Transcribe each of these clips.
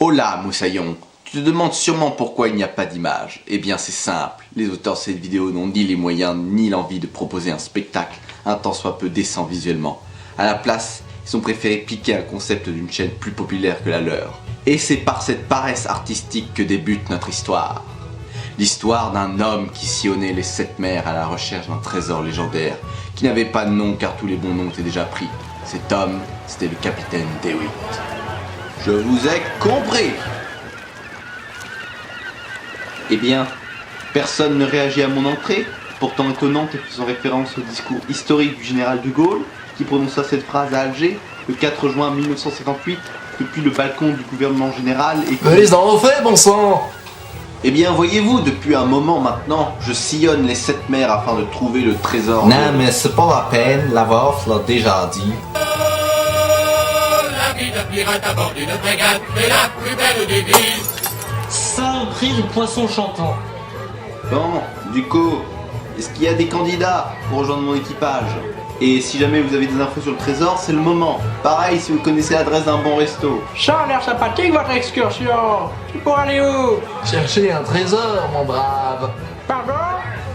Hola Moussaillon, tu te demandes sûrement pourquoi il n'y a pas d'image. Eh bien c'est simple, les auteurs de cette vidéo n'ont ni les moyens ni l'envie de proposer un spectacle un tant soit peu décent visuellement. À la place, ils ont préféré piquer un concept d'une chaîne plus populaire que la leur. Et c'est par cette paresse artistique que débute notre histoire. L'histoire d'un homme qui sillonnait les 7 mers à la recherche d'un trésor légendaire, qui n'avait pas de nom car tous les bons noms étaient déjà pris. Cet homme, c'était le capitaine DeWitt. Je vous ai compris. Eh bien, personne ne réagit à mon entrée, pourtant étonnante et faisant référence au discours historique du général de Gaulle, qui prononça cette phrase à Alger, le 4 juin 1958, depuis le balcon du gouvernement général et... Mais en ont fait, bon sang! Eh bien, voyez-vous, depuis un moment maintenant, je sillonne les 7 mers afin de trouver le trésor. Non, mais c'est pas la peine, la VOF l'a déjà dit. La vie de pirate à bord d'une frégate est la plus belle des vies. Saloperie de poisson chantant. Bon, du coup, est-ce qu'il y a des candidats pour rejoindre mon équipage? Et si jamais vous avez des infos sur le trésor, c'est le moment. Pareil, si vous connaissez l'adresse d'un bon resto. Ça a l'air sympathique votre excursion. Tu pourras aller où? Chercher un trésor, mon brave. Pardon?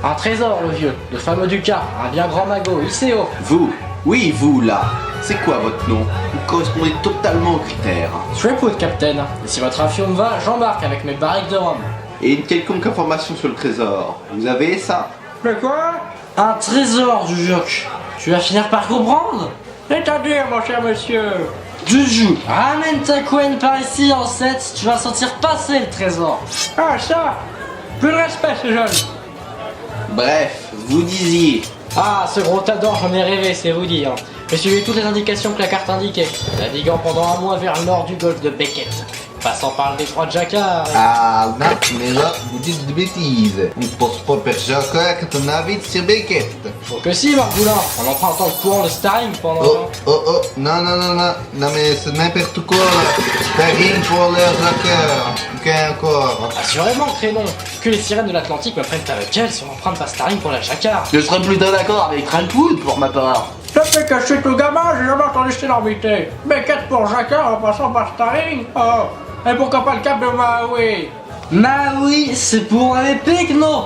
Un trésor, le vieux. Le fameux Ducat. Un bien grand magot. ICO. Vous? Oui, vous, là. C'est quoi votre nom? Vous correspondez totalement aux critères. Threepwood, capitaine. Et si votre avion me va, j'embarque avec mes barriques de rhum. Et une quelconque information sur le trésor. Vous avez ça? Mais quoi? Un trésor, Dujoc. Tu vas finir par comprendre? C'est-à-dire, mon cher monsieur? Juju, ramène ta couenne par ici en 7, tu vas sentir passer le trésor. Ah, ça? Plus de respect, ce jeune. Bref, vous disiez. Ah, ce gros tas d'or, j'en ai rêvé, c'est vous dire. J'ai suivi toutes les indications que la carte indiquait, naviguant pendant un mois vers le nord du golfe de Beckett, passant par le détroit de Jacquard. Ah, non, mais là, vous dites des bêtises. On ne pense pas per Jacquard quand on navigue sur Beckett. Faut que si, Margoulin, en empruntant le courant de Starring pendant... Oh, non, mais c'est n'importe quoi, là. Starring pour leur Jacquard. Ok, encore. Assurément, crénon, que les sirènes de l'Atlantique me prennent avec elles si on emprunte pas Starring pour la Jacquard. Je serais plutôt d'accord avec Trentwood pour ma part. Ça fait cacher tout gamin, j'ai jamais entendu cette énormité. Beckett pour Jacquard en passant par Starring. Oh, et pourquoi pas le cap de Maui? Maui, c'est pour les pics, non?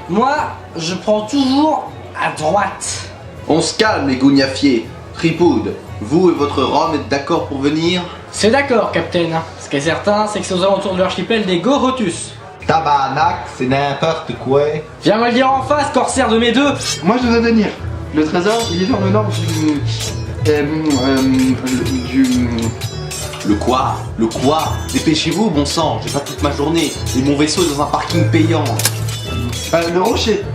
Moi, je prends toujours à droite. On se calme, les gougnafiers. Trentwood, vous et votre rhum êtes d'accord pour venir? C'est d'accord, capitaine. Ce qui est certain, c'est que c'est aux alentours de l'archipel des Gorotus. Tabarnak, c'est n'importe quoi. Viens me le dire en face, corsaire de mes deux. Moi je dois venir. Le trésor, il est dans le nord Le quoi? Le quoi? Dépêchez-vous, bon sang, j'ai pas toute ma journée. Et mon vaisseau est dans un parking payant. le rocher.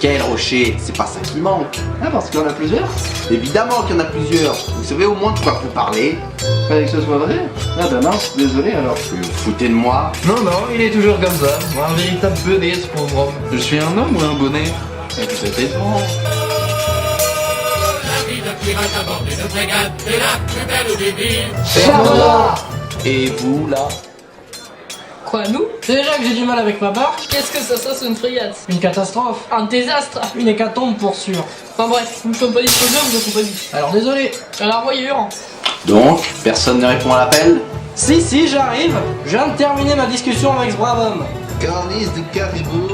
Quel rocher? C'est pas ça qui manque. Ah, parce qu'il y en a plusieurs. Évidemment qu'il y en a plusieurs. Vous savez au moins de quoi vous parlez? Fallait que ce soit vrai. Ah bah mince, désolé alors. Vous vous foutez de moi? Non, il est toujours comme ça. Un véritable bonnet, ce pauvre homme. Je suis un homme ou un bonnet? Vous êtes étrange. La vie de pirate à bord d'une frégate est la plus belle des vies. Ferme-la. Et vous, là? Quoi, nous? Déjà que j'ai du mal avec ma barque, Qu'est-ce que ça sur une frégate? une catastrophe. Un désastre. Une hécatombe pour sûr. Enfin bref, nous ne sommes pas disponibles de compagnie. Alors désolé. Alors voyure. Donc, personne ne répond à l'appel? Si, j'arrive. Je viens de terminer ma discussion avec ce brave homme. Carlis de caribou.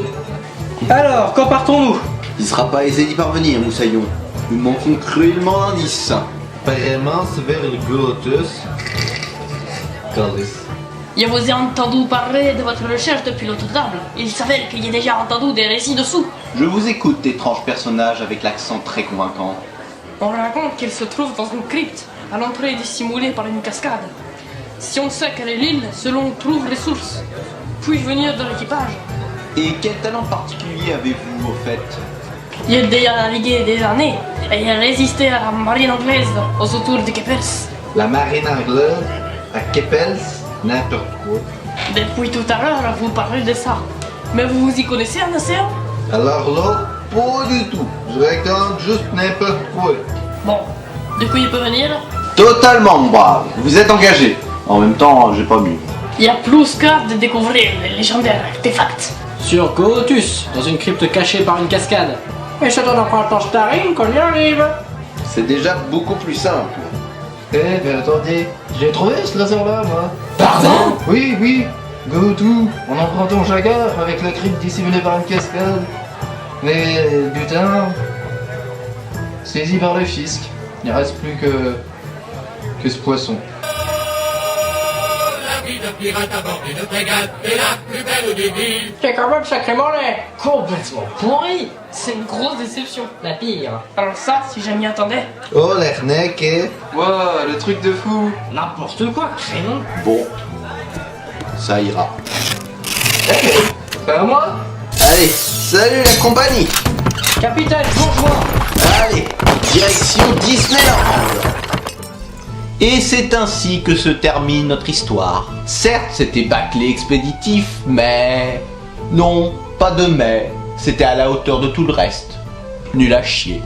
Alors, quand partons-nous? Il sera pas aisé d'y parvenir, Moussaillon. Nous manquons cruellement d'indices. Apparemment, c'est vers le Grotus. Carlis. Je vous ai entendu parler de votre recherche depuis l'autre table. Il s'avère qu'il y a déjà entendu des récits dessous. Je vous écoute, étrange personnage avec l'accent très convaincant. On raconte qu'il se trouve dans une crypte, à l'entrée dissimulée par une cascade. Si on sait quelle est l'île, selon on trouve les sources. Puis-je venir de l'équipage? Et quel talent particulier avez-vous, au fait? J'ai déjà navigué des années et j'ai résisté à la marine anglaise aux autours de Keppels. La marine anglaise, à Keppels, n'importe quoi. Depuis tout à l'heure, vous parlez de ça. Mais vous vous y connaissez en océan? Alors là, pas du tout. Je raconte juste n'importe quoi. Bon, du coup il peut venir. Totalement, mon brave. Vous êtes engagé. En même temps, j'ai pas mieux. Il y a plus qu'à de découvrir les légendaires artefacts. Sur Gorotus, dans une crypte cachée par une cascade. Et c'est en empruntant Starring qu'on y arrive. C'est déjà beaucoup plus simple. Eh, mais attendez, j'ai trouvé ce trésor là, moi. Pardon? Oui, oui, go to. On emprunte ton chagrin avec la crypte dissimulée par une cascade. Mais putain, saisi par le fisc. Il ne reste plus que ce poisson. La vie de pirate à bord d'une frégate est la plus belle des vies. C'est quand même sacrément laid. Complètement pourri. C'est une grosse déception. La pire. Alors ça, si je m'y attendais. Oh, l'arnaque, eh. Wow, le truc de fou. N'importe quoi, crénon. Bon, ça ira. C'est à moi? Allez, salut la compagnie. Capitaine, bourgeois. Allez, direction Disneyland. Et c'est ainsi que se termine notre histoire. Certes, c'était bâclé expéditif, mais... Non, pas de mais. C'était à la hauteur de tout le reste. Nul à chier.